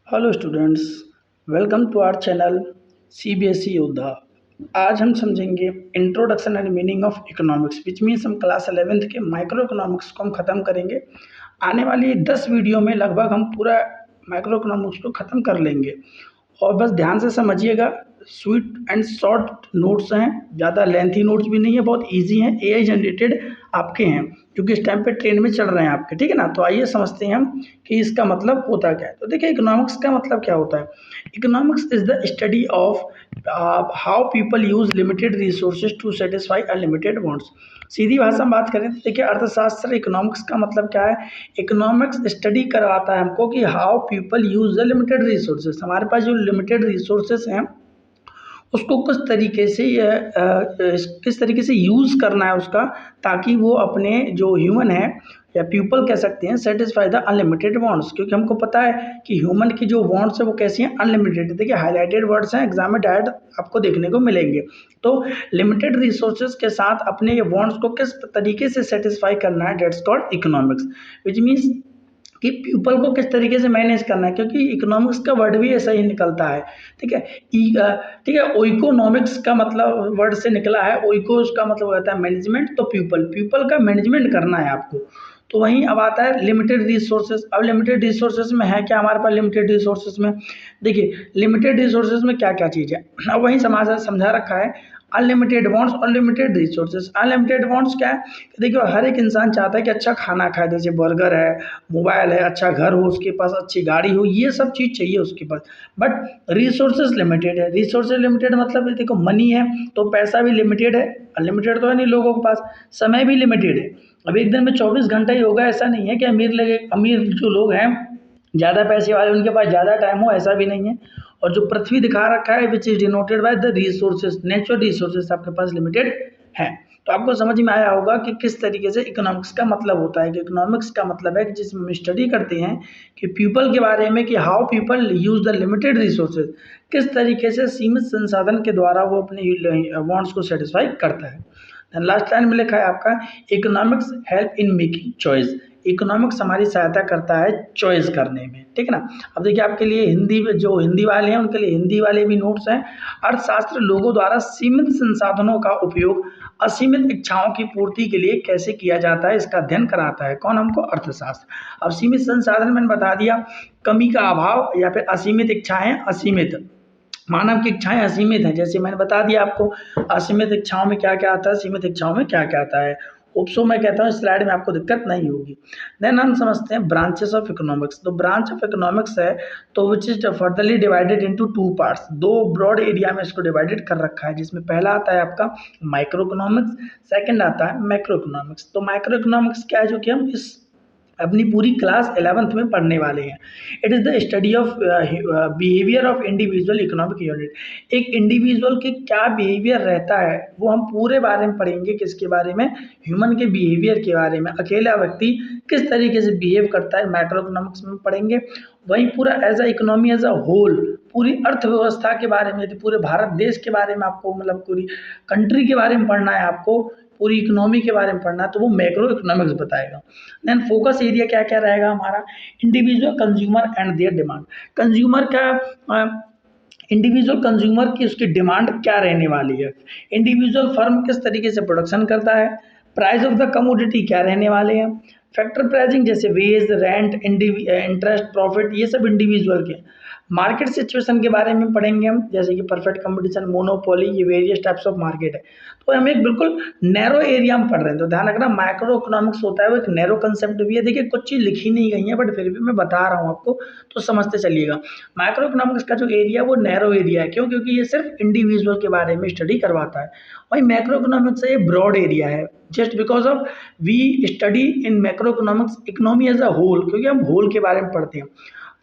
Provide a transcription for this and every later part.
Hello students, welcome to our channel CBSE Yoddha. आज हम समझेंगे introduction and meaning of economics, which means हम class 11th के micro economics को हम ख़त्म करेंगे। आने वाली 10 वीडियो में लगभग हम पूरा माइक्रो इकोनॉमिक्स को ख़त्म कर लेंगे। और बस ध्यान से समझिएगा, स्वीट एंड शॉर्ट नोट्स हैं, ज़्यादा लेंथी नोट्स भी नहीं है, बहुत इजी हैं, एआई जनरेटेड आपके हैं क्योंकि इस टाइम पे ट्रेंड में चल रहे हैं आपके, ठीक है ना। तो आइए समझते हैं हम कि इसका मतलब होता क्या है। तो देखिए, इकोनॉमिक्स का मतलब क्या होता है। Economics is the study of how people use limited resources to satisfy unlimited wants. सीधी भाषा में बात करें तो देखिए, अर्थशास्त्र इकोनॉमिक्स का मतलब क्या है। इकोनॉमिक्स स्टडी करवाता है हमको कि how people use the limited resources. हमारे पास जो लिमिटेड रिसोर्सेज हैं उसको किस तरीके से यूज़ करना है उसका, ताकि वो अपने जो ह्यूमन है या पीपल कह सकते हैं, सेटिस्फाई द अनलिमिटेड वांट्स। क्योंकि हमको पता है कि ह्यूमन की जो वांट्स है वो कैसी हैं, अनलिमिटेड। देखिए, हाईलाइटेड वर्ड्स हैं, एग्जाम में डायरेक्ट आपको देखने को मिलेंगे। तो लिमिटेड रिसोर्सेज के साथ अपने ये वांट्स को किस तरीके से सेटिस्फाई करना है, that's called economics. Which means कि पीपल को किस तरीके से मैनेज करना है, क्योंकि इकोनॉमिक्स का वर्ड भी ऐसा ही निकलता है। ठीक है, ठीक है, ओइकोनॉमिक्स का मतलब वर्ड से निकला है। ओइको उसका मतलब होता है मैनेजमेंट, तो पीपल पीपल का मैनेजमेंट करना है आपको। तो वहीं अब आता है लिमिटेड रिसोर्सेज। अब लिमिटेड रिसोर्सेज में है क्या हमारे पास, लिमिटेड रिसोर्सेज में देखिए, लिमिटेड रिसोर्सेज में क्या क्या चीज़ है, अब वहीं समझा रखा है। Unlimited wants, unlimited resources. Unlimited wants क्या है कि देखिए, हर एक इंसान चाहता है कि अच्छा खाना खाए, जैसे बर्गर है, मोबाइल है, अच्छा घर हो उसके पास, अच्छी गाड़ी हो, ये सब चीज़ चाहिए उसके पास। बट रिसोर्सेज लिमिटेड है। रिसोर्सेज लिमिटेड मतलब देखो, मनी है तो पैसा भी लिमिटेड है, अनलिमिटेड तो है नहीं लोगों के पास। समय भी लिमिटेड है। अब एक दिन में 24 घंटा ही होगा, ऐसा नहीं है कि अमीर जो लोग हैं, ज़्यादा पैसे वाले, उनके पास ज़्यादा टाइम हो, ऐसा भी नहीं है। और जो पृथ्वी दिखा रखा है, which is denoted by the resources, natural resources आपके पास लिमिटेड है। तो आपको समझ में आया होगा कि किस तरीके से इकोनॉमिक्स का मतलब होता है। कि इकोनॉमिक्स का मतलब है कि जिसमें हम स्टडी करते हैं कि पीपल के बारे में, कि how people use the limited resources, किस तरीके से सीमित संसाधन के द्वारा वो अपने वांट्स को सेटिस्फाई करता है। लास्ट लाइन में लिखा है आपका, economics help in making choice. Economics हमारी सहायता करता है चॉइस करने में, ठीक है ना। अब देखिए, आपके लिए हिंदी में जो हिंदी वाले हैं उनके लिए हिंदी वाले भी नोट्स हैं। अर्थशास्त्र लोगों द्वारा सीमित संसाधनों का उपयोग असीमित इच्छाओं की पूर्ति के लिए कैसे किया जाता है, इसका अध्ययन कराता है कौन, हमको, अर्थशास्त्र। अब सीमित संसाधन मैंने बता दिया, कमी का अभाव, या फिर असीमित इच्छाएं, असीमित मानव की इच्छाएं असीमित हैं, जैसे मैंने बता दिया आपको। असीमित इच्छाओं में क्या क्या आता है, सीमित इच्छाओं में क्या क्या आता है। होप्सो मैं कहता हूँ स्लाइड में आपको दिक्कत नहीं होगी। देन हम समझते हैं ब्रांचेस ऑफ इकोनॉमिक्स। तो ब्रांच ऑफ इकोनॉमिक्स है तो which is furtherly divided into two parts. दो ब्रॉड एरिया में इसको डिवाइडेड कर रखा है, जिसमें पहला आता है आपका माइक्रो इकोनॉमिक्स, सेकंड आता है मैक्रो इकोनॉमिक्स। तो माइक्रो इकोनॉमिक्स क्या है, जो कि हम इस अपनी पूरी क्लास 11th में पढ़ने वाले हैं। It is the study of behaviour of individual economic unit. एक इंडिविजुअल के क्या बिहेवियर रहता है वो हम पूरे बारे में पढ़ेंगे। किसके बारे में, ह्यूमन के बिहेवियर के बारे में। अकेला व्यक्ति किस तरीके से बिहेव करता है, माइक्रो इकोनॉमिक्स में पढ़ेंगे। वहीं पूरा as a economy as a whole, पूरी अर्थव्यवस्था के बारे में, यदि पूरे भारत देश के बारे में आपको, मतलब पूरी कंट्री के बारे में पढ़ना है आपको, पूरी इकोनॉमी के बारे में पढ़ना है, तो वो मैक्रो इकोनॉमिक्स बताएगा। देन फोकस एरिया क्या क्या रहेगा हमारा, individual consumer and their demand. Consumer का इंडिविजुअल कंज्यूमर की उसकी डिमांड क्या रहने वाली है, इंडिविजुअल फर्म किस तरीके से प्रोडक्शन करता है, प्राइस ऑफ द कमोडिटी क्या रहने वाले हैं, फैक्टर प्राइसिंग जैसे वेज, रेंट, इंटरेस्ट, प्रॉफिट, ये सब इंडिविजुअल के। मार्केट सिचुएशन के बारे में पढ़ेंगे हम, जैसे कि परफेक्ट कंपटीशन, मोनोपोली, ये वेरियस टाइप्स ऑफ मार्केट है। तो हम एक बिल्कुल नैरो एरिया में पढ़ रहे हैं। तो ध्यान रखना, माइक्रो इकोनॉमिक्स होता है वो एक नैरो कंसेप्ट भी है। देखिए, कुछ चीज़ लिखी नहीं गई है, बट फिर भी मैं बता रहा हूँ आपको, तो समझते चलिएगा। माइक्रो इकोनॉमिक्स का जो एरिया है वो नैरो एरिया है। क्यों, क्योंकि ये सिर्फ इंडिविजुअल के बारे में स्टडी करवाता है। वहीं मैक्रो इकोनॉमिक्स ये ब्रॉड एरिया है, just because of we study in macro economics economy as a whole, क्योंकि हम होल के बारे में पढ़ते हैं।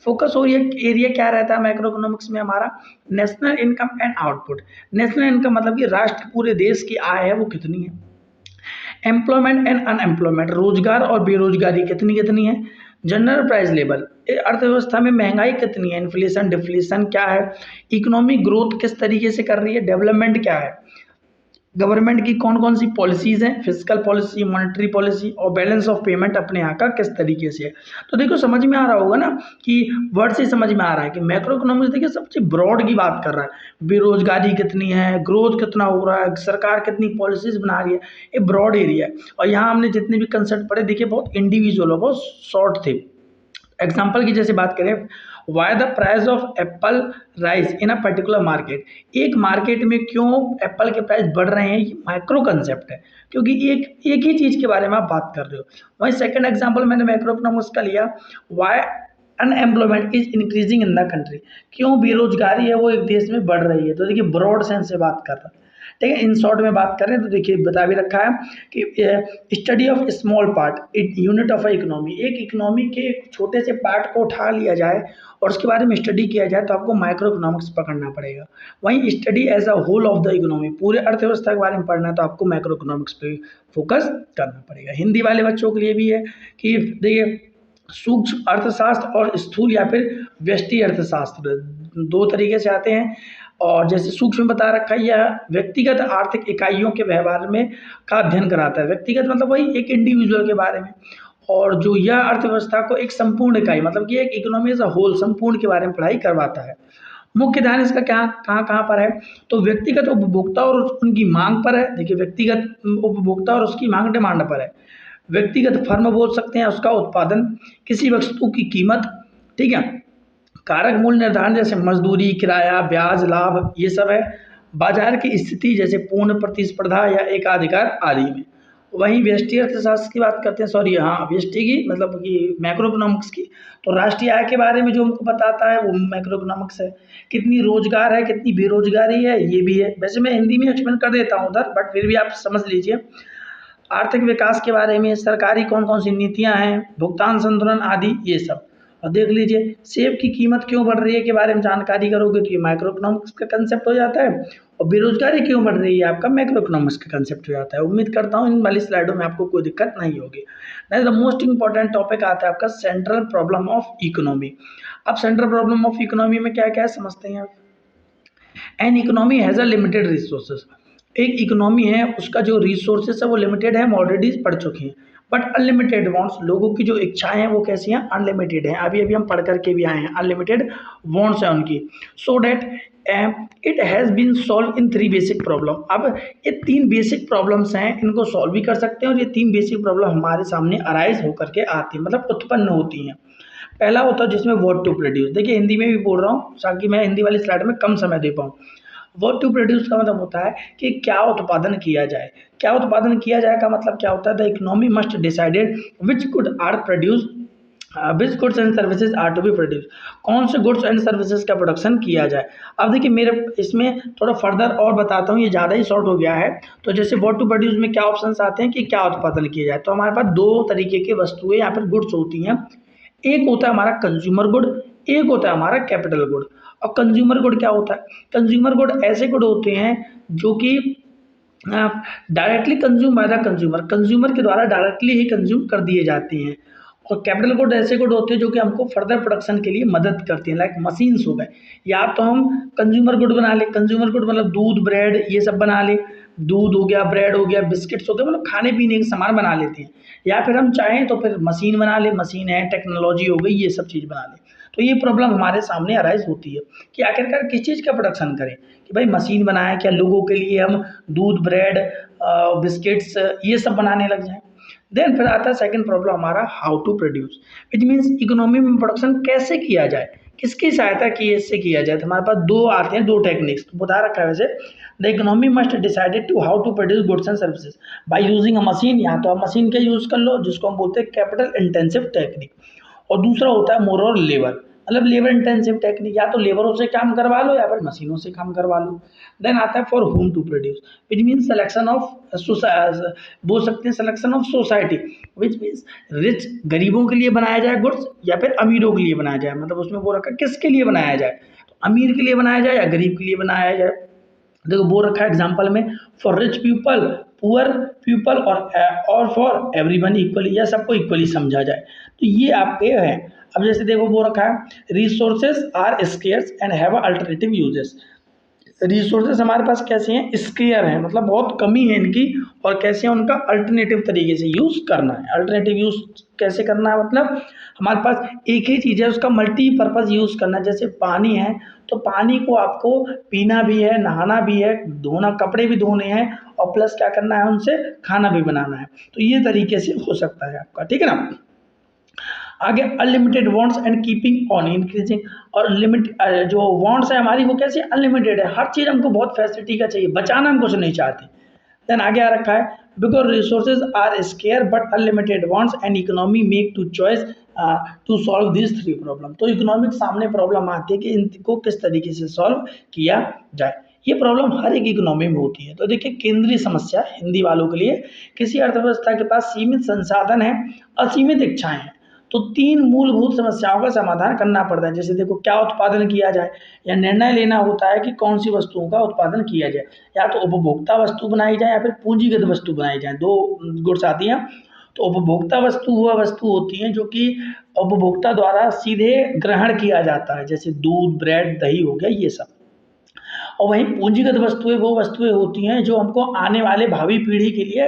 फोकस और ये एरिया क्या रहता है मैक्रो इकोनॉमिक्स में हमारा, national income and output. National income मतलब कि राष्ट्र, पूरे देश की आय है वो कितनी है। एम्प्लॉयमेंट एंड अनएम्प्लॉयमेंट, रोजगार और बेरोजगारी कितनी कितनी है। जनरल प्राइस लेवल, अर्थव्यवस्था में महंगाई कितनी है, इन्फ्लेशन डिफ्लेशन क्या है, इकोनॉमिक ग्रोथ किस तरीके से कर रही है, डेवलपमेंट क्या है। गवर्नमेंट की कौन कौन सी पॉलिसीज़ हैं, फिजिकल पॉलिसी, मॉनेटरी पॉलिसी और बैलेंस ऑफ पेमेंट अपने यहाँ का किस तरीके से है। तो देखो समझ में आ रहा होगा ना कि वर्ड से समझ में आ रहा है कि मैक्रो इकोनॉमिक्स देखिए सबसे ब्रॉड की बात कर रहा है, बेरोजगारी कितनी है, ग्रोथ कितना हो रहा है, सरकार कितनी पॉलिसीज बना रही है, ये ब्रॉड एरिया है। और यहाँ हमने जितने भी कंसेप्ट पढ़े देखिए बहुत इंडिविजुअल हो, बहुत शॉर्ट थे। एग्जाम्पल की जैसे बात करें, why the price of Apple rise in a particular market, एक मार्केट में क्यों एप्पल के प्राइस बढ़ रहे हैं, ये माइक्रो कंसेप्ट है, क्योंकि एक एक ही चीज़ के बारे में आप बात कर रहे हो। वहीं सेकंड एग्जांपल मैंने मैक्रो इकोनॉमिक्स का लिया, why unemployment is increasing in the country, क्यों बेरोजगारी है वो एक देश में बढ़ रही है। तो देखिए ब्रॉड सेंस से बात कर रहा है, ठीक है। इन शॉर्ट में बात करें तो देखिए बता भी रखा है कि study of small part unit of economy, एक इकोनॉमी के एक छोटे से पार्ट को उठा लिया जाए और उसके बारे में स्टडी किया जाए तो आपको माइक्रो इकोनॉमिक्स पकड़ना पड़ेगा। वहीं study as a whole of the economy, पूरे अर्थव्यवस्था के बारे में पढ़ना है तो आपको माइक्रो इकोनॉमिक्स पे फोकस करना पड़ेगा। हिंदी वाले बच्चों के लिए भी है कि देखिए सूक्ष्म अर्थशास्त्र और स्थूल या फिर व्यष्टि अर्थशास्त्र दो तरीके से आते हैं। और जैसे सूक्ष्म बता रखा है, यह व्यक्तिगत आर्थिक इकाइयों के व्यवहार में का अध्ययन कराता है। व्यक्तिगत मतलब वही एक इंडिविजुअल के बारे में, और जो यह अर्थव्यवस्था को एक संपूर्ण इकाई मतलब कि एक इकोनॉमी एज अ होल संपूर्ण के बारे में पढ़ाई करवाता है। मुख्य ध्यान इसका क्या कहाँ कहाँ पर है, तो व्यक्तिगत उपभोक्ता और उनकी मांग पर है। देखिए व्यक्तिगत उपभोक्ता और उसकी मांग डिमांड पर है। व्यक्तिगत फर्म बोल सकते हैं, उसका उत्पादन, किसी वस्तु की कीमत, ठीक है। कारक मूल्य निर्धारण जैसे मजदूरी, किराया, ब्याज, लाभ, ये सब है। बाजार की स्थिति जैसे पूर्ण प्रतिस्पर्धा या एकाधिकार आदि में। वहीं व्यष्टि अर्थशास्त्र की बात करते हैं, सॉरी हाँ व्यष्टि की मतलब कि मैक्रो इकोनॉमिक्स की, तो राष्ट्रीय आय के बारे में जो हमको बताता है वो मैक्रो इकोनॉमिक्स है। कितनी रोजगार है, कितनी बेरोजगारी है, ये भी है। वैसे मैं हिंदी में एक्सप्लेन कर देता हूँ उधर, बट फिर भी आप समझ लीजिए। आर्थिक विकास के बारे में, सरकारी कौन कौन सी नीतियां हैं, भुगतान संतुलन आदि ये सब। और देख लीजिए सेब की कीमत क्यों बढ़ रही है के बारे में जानकारी करोगे तो ये माइक्रो इकोनॉमिक्स का कंसेप्ट हो जाता है। और बेरोजगारी क्यों बढ़ रही है आपका मैक्रो इकोनॉमिक्स का कंसेप्ट हो जाता है। उम्मीद करता हूँ इन वाली स्लाइडों में आपको कोई दिक्कत नहीं होगी। द मोस्ट इंपॉर्टेंट टॉपिक आता है आपका सेंट्रल प्रॉब्लम ऑफ इकोनॉमी। अब सेंट्रल प्रॉब्लम ऑफ इकोनॉमी में क्या क्या समझते हैं आप। An economy has a limited resources, एक इकोनॉमी है उसका जो रिसोर्सेज है वो लिमिटेड है, हम ऑलरेडी पढ़ चुके हैं। बट अनलिमिटेड वांट्स, लोगों की जो इच्छाएं हैं वो कैसी हैं, अनलिमिटेड हैं। अभी अभी हम पढ़ करके भी आए हैं, अनलिमिटेड वांट्स है उनकी। So that it has been solve in three basic problem. अब ये तीन बेसिक प्रॉब्लम्स हैं, इनको सॉल्व भी कर सकते हैं और ये तीन बेसिक प्रॉब्लम हमारे सामने अराइज होकर के आती हैं, मतलब उत्पन्न होती हैं। पहला होता है जिसमें व्हाट टू प्रोड्यूस, देखिए हिंदी में भी बोल रहा हूँ ताकि मैं हिंदी वाली स्लाइड में कम समय दे पाऊँ। व्हाट टू प्रोड्यूस का मतलब होता है कि क्या उत्पादन किया जाए। क्या उत्पादन किया जाए का मतलब क्या होता है, the economy must decided which good are produce, which goods and services are to be produce, कौन से गुड्स एंड सर्विसेज का प्रोडक्शन किया जाए। अब देखिए मेरे इसमें थोड़ा फर्दर और बताता हूँ, ये ज़्यादा ही शॉर्ट हो गया है। तो जैसे व्हाट टू प्रोड्यूस में क्या ऑप्शंस आते हैं कि क्या उत्पादन किया जाए, तो हमारे पास दो तरीके की वस्तुएं या फिर गुड्स होती हैं। एक होता है हमारा कंज्यूमर गुड, एक होता है हमारा कैपिटल गुड। और कंज्यूमर गुड क्या होता है, कंज्यूमर गुड ऐसे गुड होते हैं जो कि directly consume by the consumer, consumer के द्वारा डायरेक्टली ही कंज्यूम कर दिए जाते हैं। और कैपिटल गुड ऐसे गुड होते हैं जो कि हमको फर्दर प्रोडक्शन के लिए मदद करते हैं, लाइक मशीन्स हो गए। या तो हम कंज्यूमर गुड बना ले, कंज्यूमर गुड मतलब दूध, ब्रेड, ये सब बना ले। दूध हो गया, ब्रेड हो गया, बिस्किट्स हो गए, मतलब खाने पीने के सामान बना लेते हैं। या फिर हम चाहें तो फिर मशीन बना ले, मशीन है, टेक्नोलॉजी हो गई, ये सब चीज़ बना ले। तो ये प्रॉब्लम हमारे सामने अराइज होती है कि आखिरकार किस चीज़ का प्रोडक्शन करें, कि भाई मशीन बनाए क्या लोगों के लिए हम दूध, ब्रेड, बिस्किट्स ये सब बनाने लग जाएं। देन फिर आता है सेकंड प्रॉब्लम हमारा, how to produce, which means economy में प्रोडक्शन कैसे किया जाए, किसकी सहायता की इससे किया जाए। तो हमारे पास दो आते हैं, दो टेक्निक्स तो बता रखा है वैसे। The economy must decided to how to produce goods and services by using a machine, या तो आप मशीन का यूज़ कर लो जिसको हम बोलते हैं कैपिटल इंटेंसिव टेक्निक। और दूसरा होता है मोर और लेबर, मतलब लेबर इंटेंसिव टेक्निक, या तो लेबरों से काम करवा लो या फिर मशीनों से काम करवा लो। देन आता है for whom to produce, which means selection of बोल सकते हैं selection of society, which means rich, गरीबों के लिए बनाया जाए गुड्स या फिर अमीरों के लिए बनाया जाए, मतलब उसमें वो रखा किसके लिए बनाया जाए, तो अमीर के लिए बनाया जाए या गरीब के लिए बनाया जाए। देखो वो रखा है एग्जाम्पल में, for rich people, poor people, और फॉर एवरीवन इक्वली, या सबको इक्वली समझा जाए। तो ये आपके हैं। अब जैसे देखो वो रखा है, resources are scarce and have alternative uses, resources हमारे पास कैसे हैं, स्केयर हैं, मतलब बहुत कमी है इनकी, और कैसे हैं उनका अल्टरनेटिव तरीके से यूज़ करना है। अल्टरनेटिव यूज़ कैसे करना है, मतलब हमारे पास एक ही चीज़ है उसका मल्टीपर्पज़ यूज़ करना है। जैसे पानी है तो पानी को आपको पीना भी है, नहाना भी है, धोना, कपड़े भी धोने हैं, और प्लस क्या करना है, उनसे खाना भी बनाना है। तो ये तरीके से हो सकता है आपका, ठीक है ना। आगे unlimited wants and keeping on increasing, और लिमिट जो वांट्स है हमारी वो कैसे अनलिमिटेड है, हर चीज़ हमको बहुत फैसिलिटी का चाहिए, बचाना हम कुछ नहीं चाहते। देन आगे आ रखा है because resources are scarce but unlimited wants and economy make to choice to solve this three problem. तो इकोनॉमिक सामने प्रॉब्लम आती है कि इनको किस तरीके से सॉल्व किया जाए। ये प्रॉब्लम हर एक इकोनॉमी में होती है। तो देखिए केंद्रीय समस्या हिंदी वालों के लिए, किसी अर्थव्यवस्था के पास सीमित संसाधन है, असीमित इच्छाएं हैं, तो तीन मूलभूत समस्याओं का समाधान करना पड़ता है। जैसे देखो क्या उत्पादन किया जाए, या निर्णय लेना होता है कि कौन सी वस्तुओं का उत्पादन किया जाए, या तो उपभोक्ता वस्तु बनाई जाए या फिर पूंजीगत वस्तु बनाई जाए, दो गुड्स आती हैं। तो उपभोक्ता वस्तु वह वस्तु होती है जो कि उपभोक्ता द्वारा सीधे ग्रहण किया जाता है, जैसे दूध, ब्रेड, दही हो गया, ये सब। और वहीं पूंजीगत वस्तुएं वो वस्तुएं होती हैं जो हमको आने वाले भावी पीढ़ी के लिए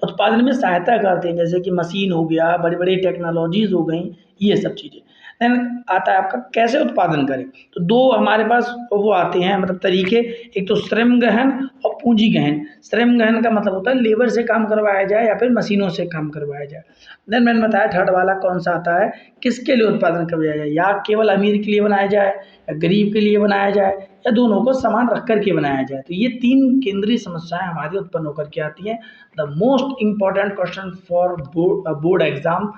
उत्पादन में सहायता करते हैं, जैसे कि मशीन हो गया, बड़ी बड़ी टेक्नोलॉजीज हो गई, ये सब चीज़ें। देन आता है आपका कैसे उत्पादन करें। तो दो हमारे पास वो आते हैं, मतलब तरीके, एक तो श्रम गहन और पूंजी गहन। श्रम गहन का मतलब होता है लेबर से काम करवाया जाए या फिर मशीनों से काम करवाया जाए। देन मैंने बताया थर्ड वाला कौन सा आता है, किसके लिए उत्पादन करवाया जाए, या केवल अमीर के लिए बनाया जाए, या गरीब के लिए बनाया जाए, या दोनों को समान रख करके बनाया जाए। तो ये तीन केंद्रीय समस्याएं हमारी उत्पन्न होकर के आती हैं। The most important question for board exam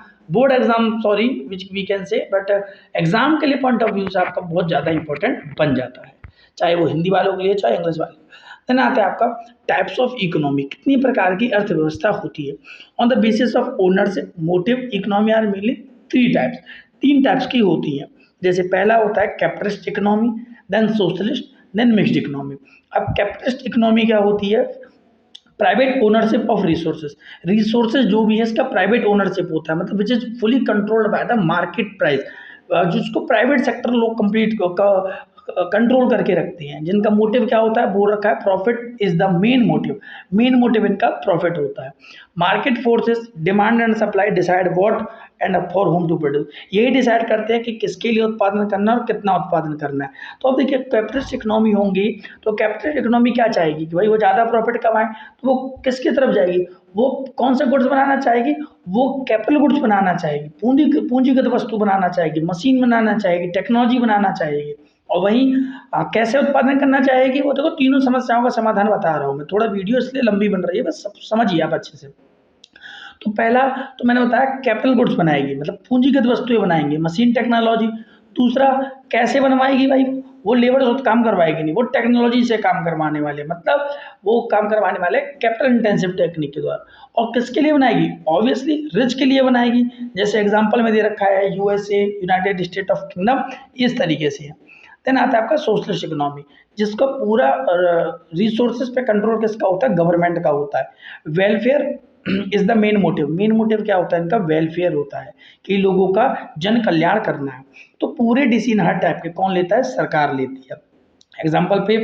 sorry which we can say, but exam के लिए पॉइंट ऑफ व्यू से आपका बहुत ज़्यादा इंपॉर्टेंट बन जाता है, चाहे वो हिंदी वालों के लिए चाहे इंग्लिश वाले। देन आता है आपका टाइप्स ऑफ इकोनॉमी, कितनी प्रकार की अर्थव्यवस्था होती है। On the basis of ownership motive economy are mainly three types, तीन टाइप्स की होती हैं। जैसे पहला होता है capitalist economy, then socialist, then mixed economy. अब कैपिटलिस्ट इकोनॉमी क्या होती है, private ownership of resources, resources जो भी है इसका प्राइवेट ओनरशिप होता है, मतलब which is fully controlled by the market price, जिसको प्राइवेट सेक्टर लोग कंप्लीट कंट्रोल करके रखते हैं, जिनका मोटिव क्या होता है, बोल रखा है profit is the main motive इनका प्रॉफिट होता है। Market forces demand and supply decide what and for whom to produce, यही डिसाइड करते हैं कि किसके लिए उत्पादन करना है और कितना उत्पादन करना है। तो अब देखिए कैपिटलिस्ट इकोनॉमी होंगी तो कैपिटलिस्ट इकोनॉमी क्या चाहेगी कि भाई वो ज़्यादा प्रॉफिट कमाए, तो वो किसकी तरफ जाएगी, वो कौन से गुड्स बनाना चाहेगी, वो कैपिटल गुड्स बनाना चाहेगी, पूंजीगत वस्तु बनाना चाहेगी, मशीन बनाना चाहेगी, टेक्नोलॉजी बनाना चाहेगी। और वहीं कैसे उत्पादन करना चाहेगी, वो देखो तीनों समस्याओं का समाधान बता रहा हूँ मैं, थोड़ा वीडियो इसलिए लंबी बन रही है, बस समझिए आप अच्छे से। तो पहला तो मैंने बताया कैपिटल गुड्स बनाएगी, मतलब पूंजीगत वस्तुएं बनाएंगे, मशीन टेक्नोलॉजी। दूसरा कैसे बनवाएगी भाई, वो लेबर से काम करवाएगी नहीं, वो टेक्नोलॉजी से काम करवाने वाले, मतलब वो काम करवाने वाले कैपिटल इंटेंसिव टेक्निक के द्वारा। और किसके लिए बनाएगी, ऑब्वियसली रिच के लिए बनाएगी, जैसे एग्जांपल में दे रखा है USA, United state of kingdom, इस तरीके से है। देन आता है आपका सोशलिस्ट इकोनॉमी, जिसका पूरा रिसोर्सेज पे कंट्रोल किसका होता है, गवर्नमेंट का होता है। Welfare is the main motive क्या होता है इनका, वेलफेयर होता है कि लोगों का जन कल्याण करना है। तो पूरे डिसीजन हर टाइप के कौन लेता है, सरकार लेती है। एग्जाम्पल पे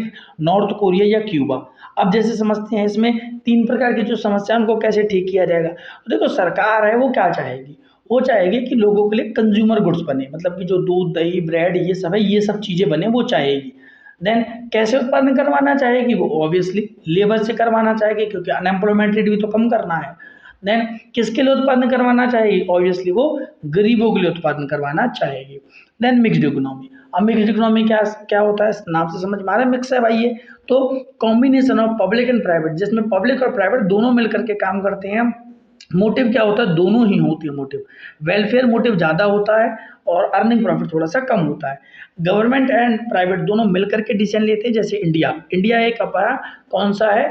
नॉर्थ कोरिया या क्यूबा। अब जैसे समझते हैं इसमें तीन प्रकार की जो समस्या उनको कैसे ठीक किया जाएगा। तो देखो सरकार है वो क्या चाहेगी, वो चाहेगी कि लोगों के लिए कंज्यूमर गुड्स बने, मतलब कि जो दूध, दही, ब्रेड, ये सब है, ये सब चीज़ें बने, वो चाहेगी। देन कैसे उत्पादन करवाना चाहेगी, वो ऑब्वियसली लेबर से करवाना चाहेगी, क्योंकि अनएम्प्लॉयमेंट रेट भी तो कम करना है। देन किसके लिए उत्पादन करवाना चाहेगी, ऑब्वियसली वो गरीबों के लिए उत्पादन करवाना चाहेगी। Then mixed economy. अब मिक्स्ड इकोनॉमी क्या क्या होता है, नाम से समझ में आ रहा है, मिक्स है भाई ये। तो combination of public and private, जिसमें पब्लिक और प्राइवेट दोनों मिलकर के काम करते हैं। मोटिव क्या होता है, दोनों ही होती है मोटिव, वेलफेयर मोटिव ज़्यादा होता है और अर्निंग प्रॉफिट थोड़ा सा कम होता है। गवर्नमेंट एंड प्राइवेट दोनों मिलकर के डिसीजन लेते हैं, जैसे इंडिया एक अपना कौन सा है,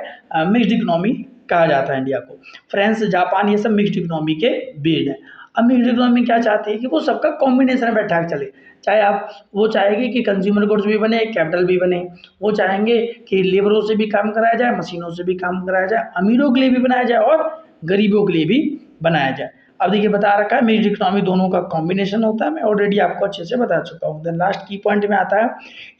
मिक्स्ड इकोनॉमी कहा जाता है इंडिया को। फ्रांस, जापान, ये सब मिक्स्ड इकोनॉमी के बेस्ड है। अब मिक्स्ड इकोनॉमी क्या चाहती है कि वो सबका कॉम्बिनेशन में बैठा चले, चाहे आप वो चाहेगी कि कंज्यूमर गुड्स भी बने, कैपिटल भी बने, वो चाहेंगे कि लेबरों से भी काम कराया जाए, मशीनों से भी काम कराया जाए, अमीरों के लिए भी बनाया जाए और गरीबों के लिए भी बनाया जाए। अब देखिए बता रखा है मिक्स्ड इकोनॉमी दोनों का कॉम्बिनेशन होता है, मैं ऑलरेडी आपको अच्छे से बता चुका हूँ। देन लास्ट की पॉइंट में आता है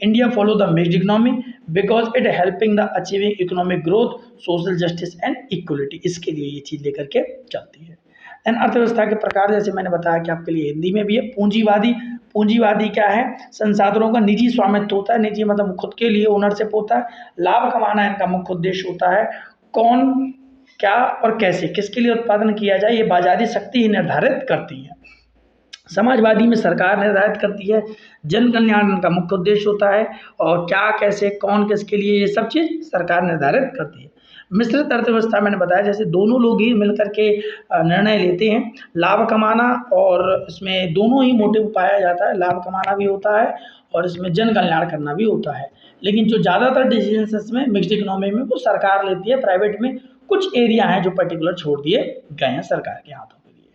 India follow the mixed economy because it helping the achieving economic growth, social justice and equality, इसके लिए ये चीज़ लेकर के चलती है। देन अर्थव्यवस्था के प्रकार जैसे मैंने बताया कि आपके लिए हिंदी में भी है। पूंजीवादी, पूंजीवादी क्या है, संसाधनों का निजी स्वामित्व होता है, निजी मतलब खुद के लिए ओनरशिप होता है, लाभ कमाना इनका मुख्य उद्देश्य होता है, कौन क्या और कैसे किसके लिए उत्पादन किया जाए ये बाजारी शक्ति ही निर्धारित करती है। समाजवादी में सरकार निर्धारित करती है, जन कल्याण इनका मुख्य उद्देश्य होता है, और क्या कैसे कौन किसके लिए ये सब चीज़ सरकार निर्धारित करती है। मिश्रित अर्थव्यवस्था मैंने बताया जैसे दोनों लोग ही मिलकर के निर्णय लेते हैं, लाभ कमाना, और इसमें दोनों ही मोटिव पाया जाता है, लाभ कमाना भी होता है और इसमें जन कल्याण करना भी होता है। लेकिन जो ज़्यादातर डिसीजन इसमें मिक्स्ड इकोनॉमी में वो सरकार लेती है, प्राइवेट में कुछ एरिया हैं जो पर्टिकुलर छोड़ दिए गए हैं सरकार के हाथों के लिए।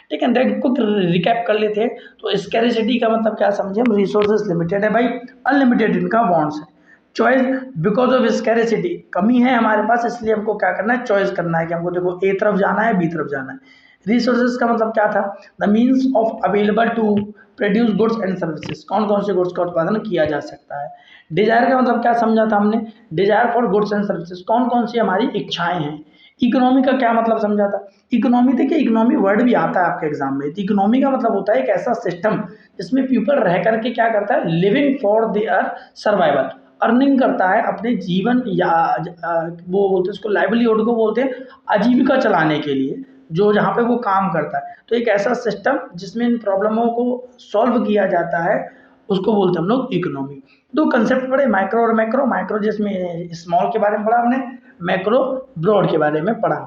ठीक है, देन कुछ रिकैप कर लेते हैं। तो स्कैरिसिटी का मतलब क्या समझे हम, रिसोर्सेज लिमिटेड है भाई, अनलिमिटेड इनका बॉन्ड्स है। चॉइस, बिकॉज ऑफ स्कैरिसिटी, कमी है हमारे पास इसलिए हमको क्या करना है, चॉइस करना है कि हमको देखो ए तरफ जाना है बी तरफ जाना है। रिसोर्सेज का मतलब क्या था, the means of available to produce goods and services, कौन कौन से गुड्स का उत्पादन किया जा सकता है। डिजायर का मतलब क्या समझा था हमने, desire for goods and services, कौन कौन सी हमारी इच्छाएं हैं। इकोनॉमी का क्या मतलब समझा था, इकोनॉमी देखिए इकोनॉमी वर्ड भी आता है आपके एग्जाम में, तो इकोनॉमी का मतलब होता है एक ऐसा सिस्टम जिसमें पीपल रह करके क्या करता है, living for their survival, earning करता है अपने जीवन या वो बोलते हैं उसको लाइवलीहुड को बोलते हैं, आजीविका चलाने के लिए जो जहाँ पे वो काम करता है। तो एक ऐसा सिस्टम जिसमें इन प्रॉब्लमों को सॉल्व किया जाता है उसको बोलते हैं हम लोग इकोनॉमी। दो कंसेप्ट पढ़े, माइक्रो और मैक्रो, माइक्रो जिसमें स्मॉल के बारे में पढ़ा हमने, मैक्रो ब्रॉड के बारे में पढ़ा।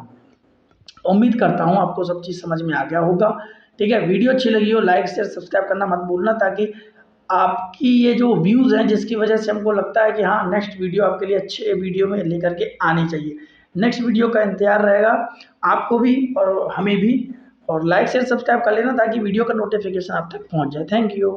उम्मीद करता हूँ आपको सब चीज़ समझ में आ गया होगा। ठीक है, वीडियो अच्छी लगी हो लाइक शेयर सब्सक्राइब करना मत भूलना, ताकि आपकी ये जो व्यूज़ हैं जिसकी वजह से हमको लगता है कि हाँ नेक्स्ट वीडियो आपके लिए अच्छे वीडियो में लेकर के आनी चाहिए। नेक्स्ट वीडियो का इंतजार रहेगा आपको भी और हमें भी, और लाइक शेयर सब्सक्राइब कर लेना ताकि वीडियो का नोटिफिकेशन आप तक पहुँच जाए। Thank you.